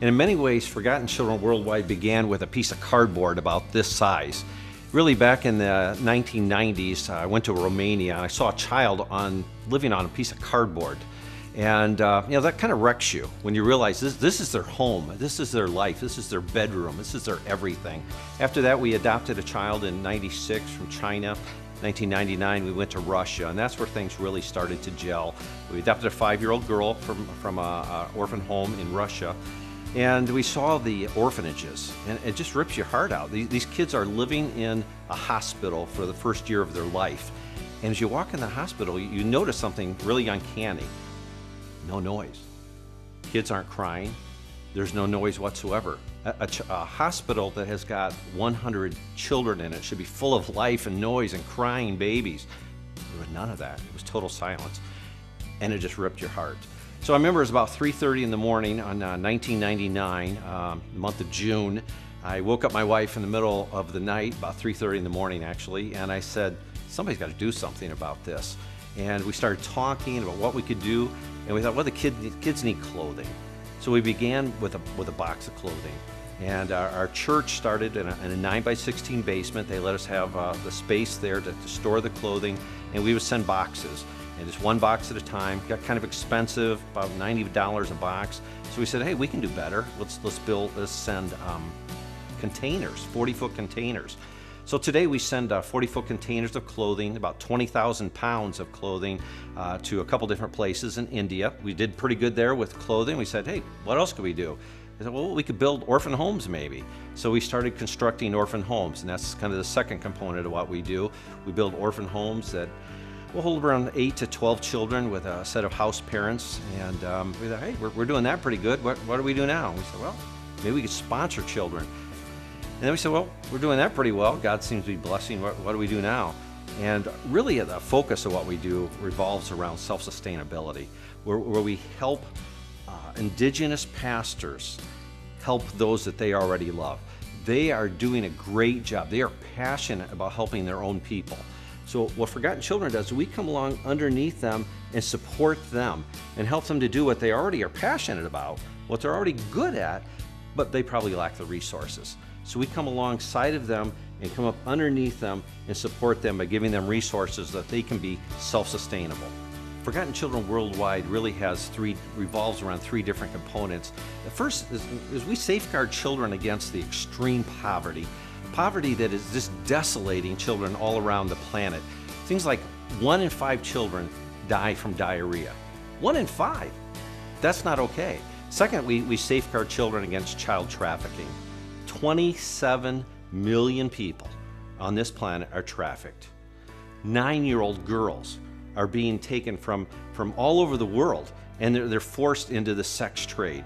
And in many ways, Forgotten Children Worldwide began with a piece of cardboard about this size. Really, back in the 1990s, I went to Romania and I saw a child living on a piece of cardboard. And that kind of wrecks you when you realize this is their home, this is their life, this is their bedroom, this is their everything. After that, we adopted a child in '96 from China. 1999, we went to Russia, and that's where things really started to gel. We adopted a 5-year-old girl from an orphan home in Russia, and we saw the orphanages, and it just rips your heart out. These kids are living in a hospital for the first year of their life. And as you walk in the hospital, you notice something really uncanny. No noise. Kids aren't crying. There's no noise whatsoever. A hospital that has got 100 children in it should be full of life and noise and crying babies. There was none of that. It was total silence. And it just ripped your heart. So I remember it was about 3:30 in the morning on 1999, the month of June. I woke up my wife in the middle of the night, about 3:30 in the morning actually, and I said, somebody's got to do something about this. And we started talking about what we could do, and we thought, well, the kids need clothing. So we began with a box of clothing. And our church started in a 9x16 basement. They let us have the space there to store the clothing, and we would send boxes. And just one box at a time. Got kind of expensive, about $90 a box. So we said, hey, we can do better. Let's send containers, 40-foot containers. So today we send 40-foot containers of clothing, about 20,000 pounds of clothing to a couple different places in India. We did pretty good there with clothing. We said, hey, what else could we do? I said, well, we could build orphan homes maybe. So we started constructing orphan homes, and that's kind of the second component of what we do. We build orphan homes that will hold around 8 to 12 children with a set of house parents. And we thought, hey, we're doing that pretty good. What do we do now? And we said, well, maybe we could sponsor children. And then we said, well, we're doing that pretty well. God seems to be blessing. What do we do now? And really the focus of what we do revolves around self-sustainability, where we help indigenous pastors help those that they already love. They are doing a great job. They are passionate about helping their own people. So what Forgotten Children does, we come along underneath them and support them and help them to do what they already are passionate about, what they're already good at, but they probably lack the resources. So we come alongside of them and come up underneath them and support them by giving them resources that they can be self-sustainable. Forgotten Children Worldwide really revolves around 3 different components. The first is we safeguard children against the extreme poverty that is just desolating children all around the planet. Things like 1 in 5 children die from diarrhea. 1 in 5. That's not okay. Second, we safeguard children against child trafficking. 27 million people on this planet are trafficked. 9-year-old girls are being taken from all over the world, and they're forced into the sex trade.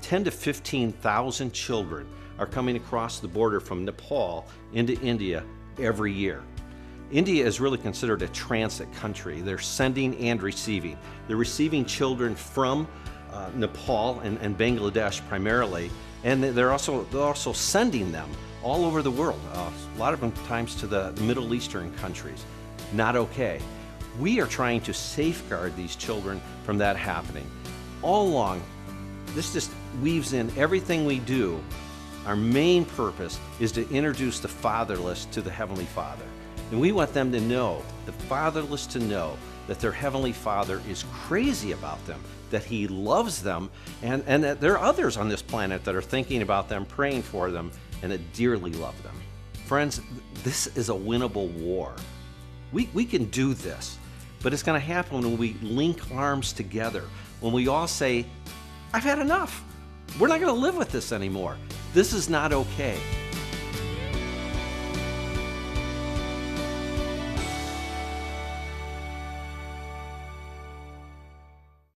10 to 15,000 children are coming across the border from Nepal into India every year. India is really considered a transit country. They're sending and receiving. They're receiving children from Nepal and Bangladesh primarily, and they're also sending them all over the world, a lot of them times to the Middle Eastern countries. Not okay. We are trying to safeguard these children from that happening. All along, this just weaves in everything we do. Our main purpose is to introduce the fatherless to the Heavenly Father. And we want them to know, the fatherless to know, that their Heavenly Father is crazy about them, that He loves them, and that there are others on this planet that are thinking about them, praying for them, and that dearly love them. Friends, this is a winnable war. We can do this, but it's going to happen when we link arms together, when we all say, I've had enough. We're not going to live with this anymore. This is not okay.